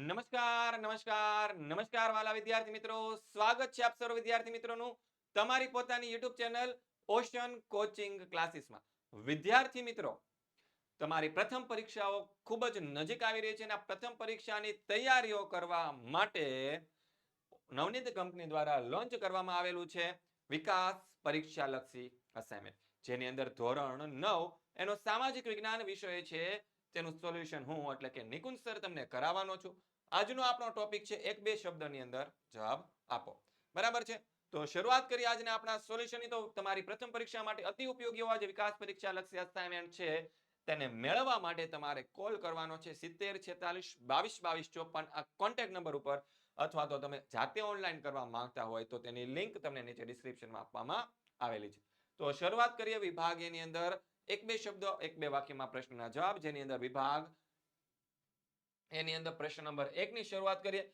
નમસ્કાર નમસ્કાર નમસ્કાર વાલા વિદ્યાર્થી મિત્રો, સ્વાગત છે આપ સર્વ વિદ્યાર્થી મિત્રોનું તમારી પોતાની YouTube ચેનલ ઓશન કોચિંગ ક્લાસીસમાં. વિદ્યાર્થી મિત્રો, તમારી પ્રથમ પરીક્ષાઓ ખૂબ જ નજીક આવી રહી છે અને આ પ્રથમ પરીક્ષાની તૈયારીઓ કરવા માટે નવનીત કંપની દ્વારા લોન્ચ કરવામાં આવેલું છે વિકાસ પરીક્ષાલક્ષી અસાઇનમેન્ટ, જેની અંદર ધોરણ 9 એનો સામાજિક વિજ્ઞાન વિષય છે તેનું સોલ્યુશન હું એટલે કે નિકુંજ સર તમને કરાવવાનો છું. આજનો આપણો ટોપિક છે એક બે શબ્દની અંદર જવાબ આપો. બરાબર છે, તો શરૂઆત કરીએ આજના આપણા સોલ્યુશનની. તો તમારી પ્રથમ પરીક્ષા માટે અતિ ઉપયોગી એવા જે વિકાસ પરીક્ષા લક્ષી અસાઇનમેન્ટ છે તેને મેળવવા માટે તમારે કોલ કરવાનો છે 7046222254 આ કોન્ટેક્ટ નંબર ઉપર, અથવા તો તમે જાતે ઓનલાઈન કરવા માંગતા હોય તો તેની લિંક તમને નીચે ડિસ્ક્રિપ્શનમાં આપવામાં આવેલી છે. તો શરૂઆત કરીએ વિભાગ એની અંદર એક બે શબ્દો એક બે વાક્યમાં પ્રશ્નના જવાબ, જેની અંદર વિભાગ એની અંદર પ્રશ્ન નંબર 1 ની શરૂઆત કરીએ.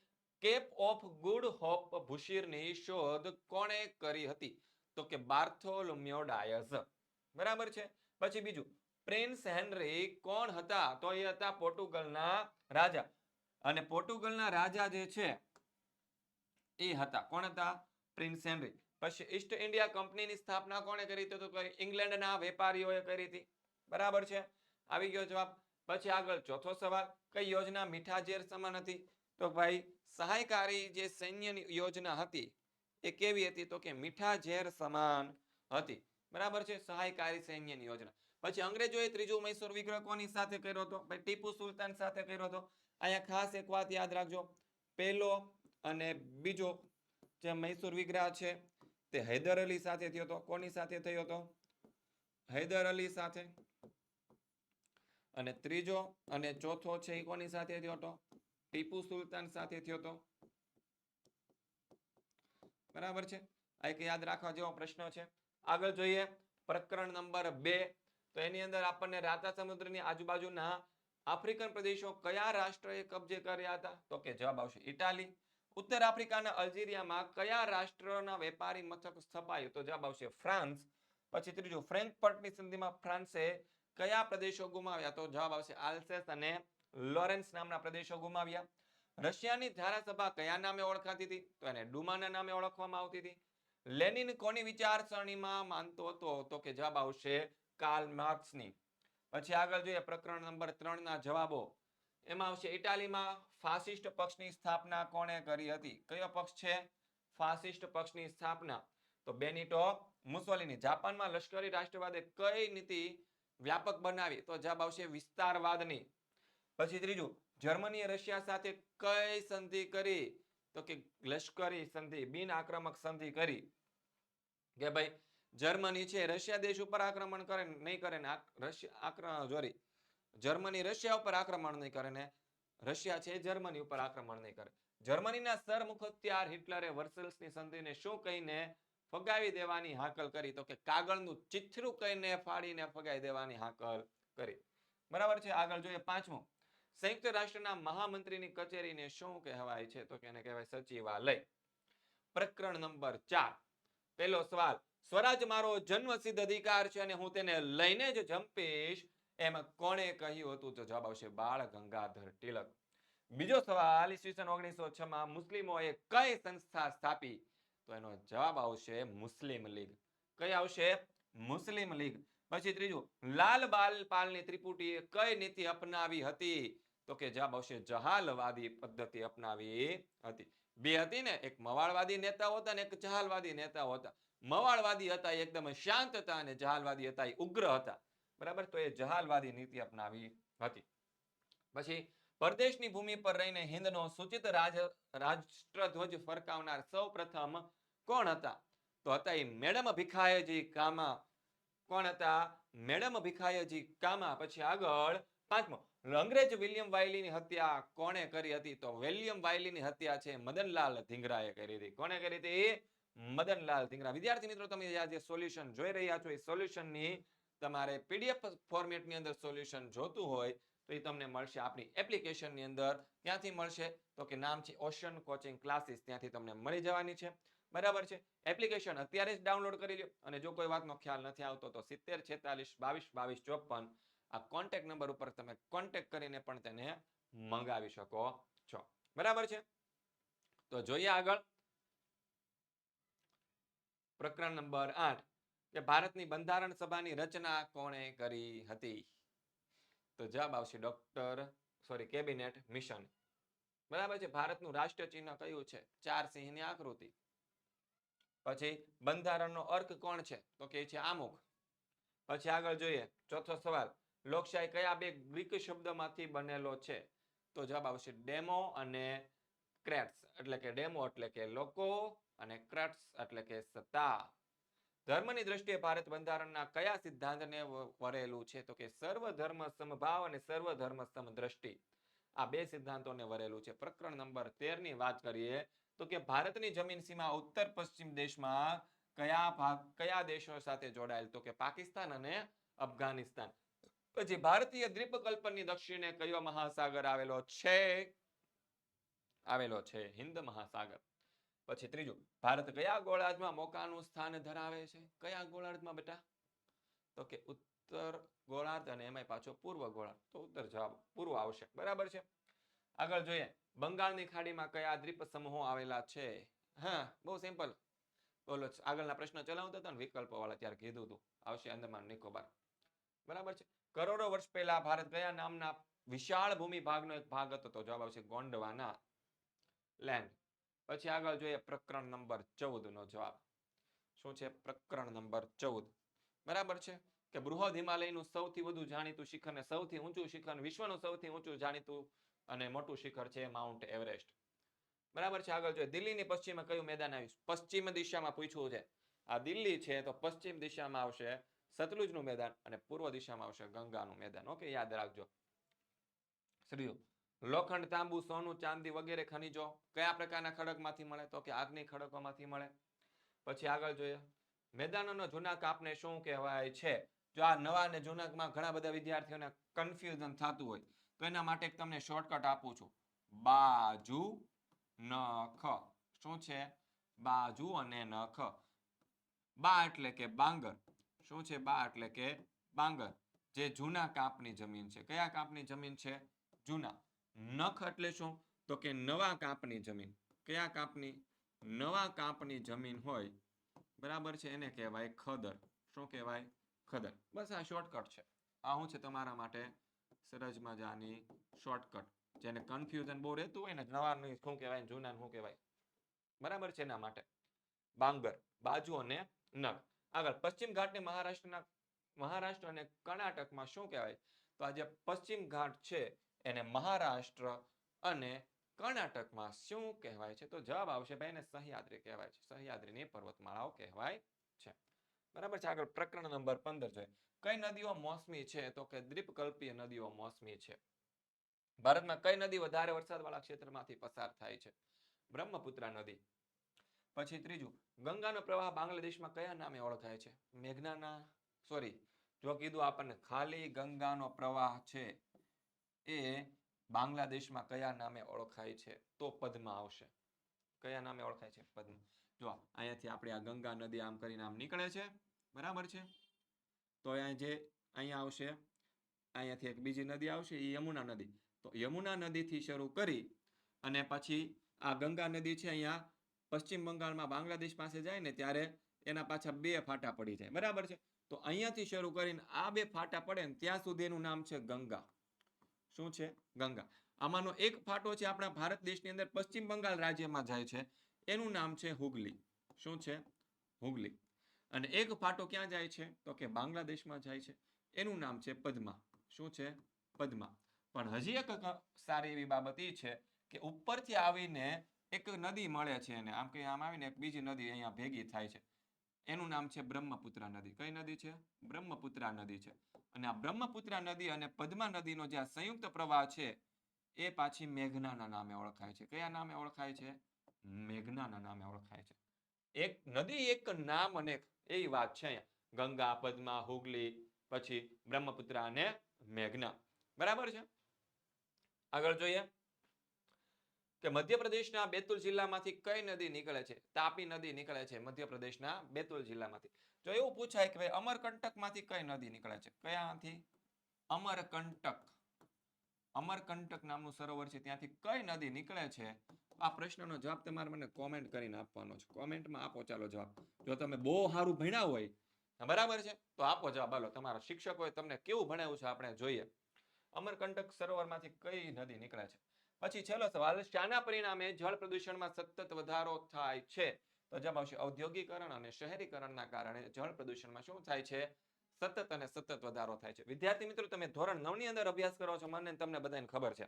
કેપ ઓફ ગુડ હોપ ભૂશીરની શોધ કોણે કરી હતી? તો કે બાર્થોલોમ્યો ડાયસ. બરાબર છે. પછી બીજું, પ્રિન્સ હેનરી કોણ હતા? તો એ હતા પોર્ટુગલના રાજા. અને પોર્ટુગલના રાજા જે છે એ હતા, કોણ હતા? Prince henry. પછી ઈસ્ટ ઇન્ડિયા કંપનીની સ્થાપના કોણે કરી હતી? તો ઇંગ્લેન્ડના વેપારીઓએ કરી હતી. બરાબર છે, આવી ગયો જવાબ. પછી આગળ ચોથો સવાલ, કઈ યોજના મીઠા ઝેર સમાન હતી? તો ભાઈ સહાયકારી જે સૈન્યની યોજના હતી એ કેવી હતી? તો કે મીઠા ઝેર સમાન હતી. બરાબર છે, સહાયકારી સૈન્યની યોજના. પછી અંગ્રેજોએ ત્રીજો મૈસૂર વિગ્રહ કોની સાથે કર્યો હતો? ભાઈ ટીપુ સુલતાન સાથે કર્યો હતો. અહીંયા ખાસ એક વાત યાદ રાખજો, પહેલો અને બીજો જે મૈસૂર વિગ્રહ છે તે હૈદર અલી સાથે થયો હતો. કોની સાથે થયો હતો? હૈદર અલી સાથે. અને ત્રીજો અને ચોથો છે એ કોની સાથે થયો હતો? ટીપુ સુલતાન સાથે થયો હતો. બરાબર છે, આ એક યાદ રાખવા જેવો પ્રશ્ન છે. આગળ જોઈએ પ્રકરણ નંબર 2. તો એની અંદર આપણને રાતા સમુદ્રની આજુબાજુના આફ્રિકન પ્રદેશો કયા રાષ્ટ્રએ કબજે કર્યા હતા? તો કે જવાબ આવશે ઇટાલી. ઉત્તર આફ્રિકાના અલ્જીરિયામાં કયા રાષ્ટ્રના વેપારી મથક સ્થપાયું? તો જવાબ આવશે ફ્રાન્સ. પછી ત્રીજું, ફ્રેન્કફર્ટની સંધિમાં ફ્રાન્સે કયા પ્રદેશો ગુમાવ્યા? તો જવાબ આવશે આલ્સેસ અને લોરેન્સ નામના પ્રદેશો ગુમાવ્યા. રશિયાની ધારાસભા કયા નામે ઓળખાતી હતી? તો એને ડુમાના નામે ઓળખવામાં આવતી હતી. લેનિન કોની વિચારસરણીમાં માનતો હતો? તો કે જવાબ આવશે કાર્લ માર્ક્સની. પછી આગળ જોઈએ પ્રકરણ નંબર 3 ના જવાબો. એમાં આવશે ઇટાલીમાં ફાસિસ્ટ પક્ષની સ્થાપના કોણે કરી હતી? કયો પક્ષ છે ફાસિસ્ટ પક્ષની સ્થાપના? તો બેનિટો મુસોલિની. જાપાનમાં લશ્કરી રાષ્ટ્રવાદે કઈ નીતિ વ્યાપક બનાવી? તો જવાબ આવશે વિસ્તારવાદની. પછી ત્રીજું, જર્મનીએ રશિયા સાથે કઈ સંધિ કરી? તો કે લશ્કરી સંધિ, બિન આક્રમક સંધિ કરી. કે ભાઈ જર્મની છે રશિયા દેશ ઉપર આક્રમણ કરે નહીં કરે ને જર્મની રશિયા ઉપર આક્રમણ નહીં કરે ને રશિયા છે જર્મની ઉપર આક્રમણ નહીં કરે. જર્મનીના સરમુખત્યાર હિટલરે વર્સેલ્સની સંધિને શું કહીને ફગાવી દેવાની હાકલ કરી? તો કે કાગળનું ચિથરું કહીને ફાડીને ફગાવી દેવાની હાકલ કરી. બરાબર છે. આગળ જોઈએ પાંચમું, સંયુક્ત રાષ્ટ્રના મહામંત્રીની કચેરીને શું કહેવાય છે? તો કે એને કહેવાય સચિવાલય. પ્રકરણ નંબર 4. પહેલો સવાલ, સ્વરાજ મારો જન્મસિદ્ધ અધિકાર છે અને હું તેને લઈને જ જંપીશ એમ કોણે કહ્યું હતું? તો જવાબ આવશે બાળ ગંગાધર તિલક. બીજો સવાલ, ઈસવીસન 1906 માં મુસ્લિમોએ કઈ સંસ્થા સ્થાપી? તો એનો જવાબ આવશે મુસ્લિમ લીગ. કઈ આવશે? મુસ્લિમ લીગ. પછી ત્રીજું, લાલ બાલ પાલની ત્રિપુટીએ કઈ નીતિ અપનાવી હતી? તો કે જવાબ આવશે જહાલવાદી પદ્ધતિ અપનાવી હતી. બે હતી ને, એક મવાળવાદી નેતાઓ હતા અને એક જહાલવાદી નેતાઓ હતા. મવાળવાદી હતા એ એકદમ શાંત હતા અને જહાલવાદી હતા એ ઉગ્ર હતા. બરાબર, તો એ જહાલવાદી નીતિ અપનાવી હતી. પછી પરદેશની ભૂમિ પર રહીને હિન્દનો સૂચિત રાષ્ટ્રધ્વજ ફરકાવનાર સૌ પ્રથમ કોણ હતા? તો હતા એ મેડમ ભીખાયજી કામા. કોણ હતા? મેડમ ભીખાયજી કામા. પછી આગળ પાંચમો, અંગ્રેજ વિલિયમ વાયલીની હત્યા કોણે કરી હતી? તો વિલિયમ વાયલીની હત્યા છે મદનલાલ ધીંગરાએ કરી હતી. કોણે કરી હતી? મદનલાલ ધીંગરા. વિદ્યાર્થી મિત્રો, તમે આ જે સોલ્યુશન જોઈ રહ્યા છો એ સોલ્યુશનની તમારે પીડીએફ ફોર્મેટની અંદર સોલ્યુશન જોતું હોય તો એ તમને મળશે આપણી એપ્લિકેશનની અંદર. ક્યાંથી મળશે? તો કે નામ છે ઓશન કોચિંગ ક્લાસીસ, ત્યાંથી તમને મળી જવાની છે. બરાબર છે, એપ્લિકેશન અત્યારે જ ડાઉનલોડ કરી લો. અને જો કોઈ વાતનો ખ્યાલ નથી આવતો તો 7046222254 આ કોન્ટેક્ટ નંબર ઉપર તમે કોન્ટેક્ટ કરીને પણ તેને મંગાવી શકો છો. બરાબર છે. તો જોઈએ આગળ પ્રકરણ નંબર 8 કે ભારતની બંધારણ સભાની રચના કોણે કરી હતી? તો જવાબ આવશે કેબિનેટ મિશન. બરાબર છે. ભારતનું રાષ્ટ્રીય ચિહ્ન કયું છે? 4 સિંહની આકૃતિ. પછી બંધારણનો અર્ક કોણ છે? તો કે છે આમુખ. પછી આગળ જોઈએ ચોથો સવાલ, લોકશાહી કયા બે ગ્રીક શબ્દમાંથી બનેલો છે? તો જવાબ આવશે ડેમો અને ક્રેટ્સ. એટલે કે ડેમો એટલે કે લોકો અને ક્રેટ્સ એટલે કે સત્તા. ધર્મની દ્રષ્ટિએ ભારત બંધારણના કયા સિદ્ધાંતને વરેલું છે? તો કે સર્વધર્મ સમભાવ અને સર્વધર્મ સમદ્રષ્ટિ. આ બે સિદ્ધાંતોને વરેલું છે. પ્રકરણ નંબર 13 ની વાત કરીએ તો કે ભારતની જમીન સીમા ઉત્તર પશ્ચિમ દેશમાં કયા દેશો સાથે જોડાયેલ? તો કે પાકિસ્તાન અને અફઘાનિસ્તાન. પછી ભારતીય દ્વીપકલ્પની દક્ષિણે કયો મહાસાગર આવેલો છે? આવેલો છે હિન્દ મહાસાગર. પછી ત્રીજું, ભારત કયા ગોળાર્ધમાં મોકાનું સ્થાન ધરાવે છે? કયા ગોળાર્ધમાં બેટા? તો કે ઉત્તર ગોળાર્ધ અને એમાં પાછો પૂર્વ ગોળાર્ધ. તો ઉત્તર જવાબ પૂર્વ આવશે. બરાબર છે. આગળ જોઈએ બંગાળની ખાડીમાં કયા દ્વીપ સમૂહો આવેલા છે? હા, બહુ સિમ્પલ. બોલો આગળના પ્રશ્ન ચલાવતા હતા ને વિકલ્પો વાળા, ત્યારે કીધું હતું આવશે અંદમાન નિકોબાર. બરાબર છે. કરોડો વર્ષ પહેલા ભારત કયા નામના વિશાળ ભૂમિ ભાગનો એક ભાગ હતો? તો જવાબ આવશે ગોંડવાના લેન્ડ. પછી આગળ જોઈએ પ્રકરણ નંબર 14 નો જવાબ. શું છે પ્રકરણ નંબર 14? બરાબર છે કે બૃહદ હિમાલયનું સૌથી વધુ જાણીતું શિખર ને સૌથી ઊંચું શિખર, વિશ્વનું સૌથી ઊંચું જાણીતું અને મોટું શિખર છે માઉન્ટ એવરેસ્ટ. બરાબર છે. આગળ જોઈએ દિલ્હીની પશ્ચિમે કયું મેદાન આવ્યું? પશ્ચિમ દિશામાં પૂછ્યું છે. આ દિલ્હી છે તો પશ્ચિમ દિશામાં આવશે સતલુજનું મેદાન અને પૂર્વ દિશામાં આવશે ગંગાનું મેદાન. ઓકે, યાદ રાખજો. શ્રીઓ લોખંડ, તાંબુ, સોનું, ચાંદી વગેરે ખનિજો કયા પ્રકારના ખડકમાંથી મળે? તો કે આગ્નેય ખડકોમાંથી મળે. પછી આગળ જોઈએ મેદાનોનો જૂના કાપને શું કહેવાય છે? જો આ નવા અને જૂનામાં ઘણા બધા વિદ્યાર્થીઓને કન્ફ્યુઝન થતું હોય તો એના માટે તમને શોર્ટકટ આપું છું. બાજુ નખ. શું છે? બાજુ અને નખ. બા એટલે કે બાંગર. શું છે? બા એટલે કે બાંગર. જે જૂના કાપની જમીન છે. કયા કાપની જમીન છે? જૂના. નખ એટલે શું? તો કે નવા કાપની જમીન. કયા કાપની? નવા કાપની જમીન હોય બરાબર છે એને કહેવાય ખદર. શું કહેવાય? ખદર. બસ આ શોર્ટકટ છે. આ શું છે તમારા માટે સરસ મજાની શોર્ટકટ. જેને કન્ફ્યુઝન બહુ રહેતું હોય ને નવાનું શું કહેવાય જૂના શું કહેવાય, બરાબર છે એના માટે. બાંગર, બાજુ અને નખ. આગળ પશ્ચિમ ઘાટને મહારાષ્ટ્ર અને કર્ણાટકમાં શું કહેવાય? તો આ જે પશ્ચિમ ઘાટ છે એને મહારાષ્ટ્ર અને કર્ણાટકમાં શું કહેવાય છે? તો જવાબ આવશે ભાઈ એને સહ્યાદ્રી કહેવાય છે. સહ્યાદ્રીની પર્વતમાળાઓ કહેવાય છે. બરાબર છે. આગળ પ્રકરણ નંબર 15 છે. કઈ નદીઓ મોસમી છે? તો કે દ્વીપકલ્પીય નદીઓ મોસમી છે. ભારતમાં કઈ નદી વધારે વરસાદવાળા ક્ષેત્રમાંથી પસાર થાય છે? બ્રહ્મપુત્રા નદી. પછી ત્રીજું, ગંગાનો પ્રવાહ બાંગ્લાદેશમાં કયા નામે ઓળખાય છે? મેઘનાના જો કીધું આપણને ખાલી ગંગાનો પ્રવાહ છે એ બાંગ્લાદેશમાં કયા નામે ઓળખાય છે? તો પદ્મા આવશે. કયા નામે ઓળખાય છે? પદ્મા. જો અહીંયાથી આપણે આ ગંગા નદી આમ કરીને આમ નીકળે છે. બરાબર છે. તો અહીંયા આવશે અહીંયાથી એક બીજી નદી આવશે એ યમુના નદી. તો યમુના નદીથી શરૂ કરી અને પછી આ ગંગા નદી છે અહીંયા પશ્ચિમ બંગાળમાં બાંગ્લાદેશ પાસે જાય ને ત્યારે એના પાછા બે ફાટા પડી જાય. બરાબર છે. તો અહીંયાથી શરૂ કરીને આ બે ફાટા પડે ને ત્યાં સુધી એનું નામ છે ગંગા. શું છે? ગંગા. આમાંનો એક ફાટો છે આપણા ભારત દેશની અંદર પશ્ચિમ બંગાળ રાજ્યમાં જાય છે એનું નામ છે હુગલી. શું છે? હુગલી. અને એક ફાટો ક્યાં જાય છે? તો કે બાંગ્લાદેશમાં જાય છે એનું નામ છે પદ્મા. શું છે? પદ્મા. પણ હજી એક સારી એવી બાબત એ છે કે ઉપરથી આવીને એક નદી મળે છે એને આમ કે આમ આવીને એક બીજી નદી અહીંયા ભેગી થાય છે એનું નામ છે બ્રહ્મપુત્રા નદી. કઈ નદી છે? બ્રહ્મપુત્રા નદી છે. અને આ બ્રહ્મપુત્રા નદી અને પદ્મા નદીનો જે આ સંયુક્ત પ્રવાહ છે એ પાછી મેઘનાના નામે ઓળખાય છે. કયા નામે ઓળખાય છે? મેઘનાના નામે ઓળખાય છે. એક નદી એક નામ અને એવી વાત છે અહીંયા. ગંગા, પદ્મા, હુગલી, પછી બ્રહ્મપુત્રા અને મેઘના. બરાબર છે. આગળ જોઈએ કે મધ્યપ્રદેશના બેતુલ જિલ્લામાંથી કઈ નદી નીકળે છે? તાપી નદી નીકળે છે મધ્યપ્રદેશના બેતુલ જિલ્લામાંથી. જો એવું પૂછાય કે ભાઈ અમરકંટકમાંથી કઈ નદી નીકળે છે? કયાથી? અમરકંટક. અમરકંટક નામનું સરોવર છે ત્યાંથી કઈ નદી નીકળે છે? આ પ્રશ્નનો જવાબ તમારે મને કોમેન્ટ કરીને આપવાનો છે. કોમેન્ટમાં આપો ચાલો જવાબ. જો તમે બહુ સારું ભણ્યા હોય, બરાબર છે, તો આપો જવાબ. હાલો, તમારા શિક્ષકોએ તમને કેવું ભણાવ્યું છે આપણે જોઈએ. અમરકંટક સરોવરમાંથી કઈ નદી નીકળે છે? પછી છેલ્લો સવાલ, શાના પરિણામે જળ પ્રદૂષણમાં સતત વધારો થાય છે? તો જવાબ આવશે ઔદ્યોગિકરણ અને શહેરીકરણના કારણે જળ પ્રદૂષણમાં શું થાય છે? સતત અને સતત વધારો થાય છે. વિદ્યાર્થી મિત્રો, તમે ધોરણ 9 ની અંદર અભ્યાસ કરો છો, મને તમને બધાને ખબર છે,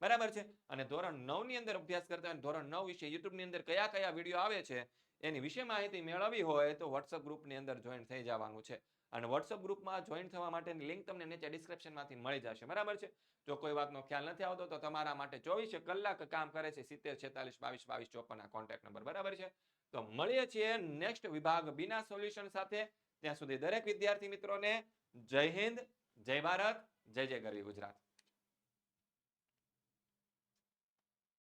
બરાબર છે. અને ધોરણ 9 ની અંદર અભ્યાસ કરતા હોય, ધોરણ 9 વિશે YouTube ની અંદર કયા કયા વિડીયો આવે છે એની વિશે માહિતી મેળવવી હોય તો WhatsApp ગ્રુપની અંદર જોઈન થઈ જવાનું છે. અને WhatsApp ગ્રુપમાં જોઈન થવા માટેની લિંક તમને નીચે ડિસ્ક્રિપ્શનમાંથી મળી જશે, બરાબર છે. જો કોઈ વાતનો ખ્યાલ નથી આવતો તો તમારા માટે 24 કલાક કામ કરે છે 70 46 22 22 54 આ કોન્ટેક્ટ નંબર, બરાબર છે. તો મળીએ છીએ નેક્સ્ટ વિભાગ બીના સોલ્યુશન સાથે. ત્યાં સુધી દરેક વિદ્યાર્થી મિત્રોને જય હિન્દ, જય ભારત, જય જય ગરવી ગુજરાત.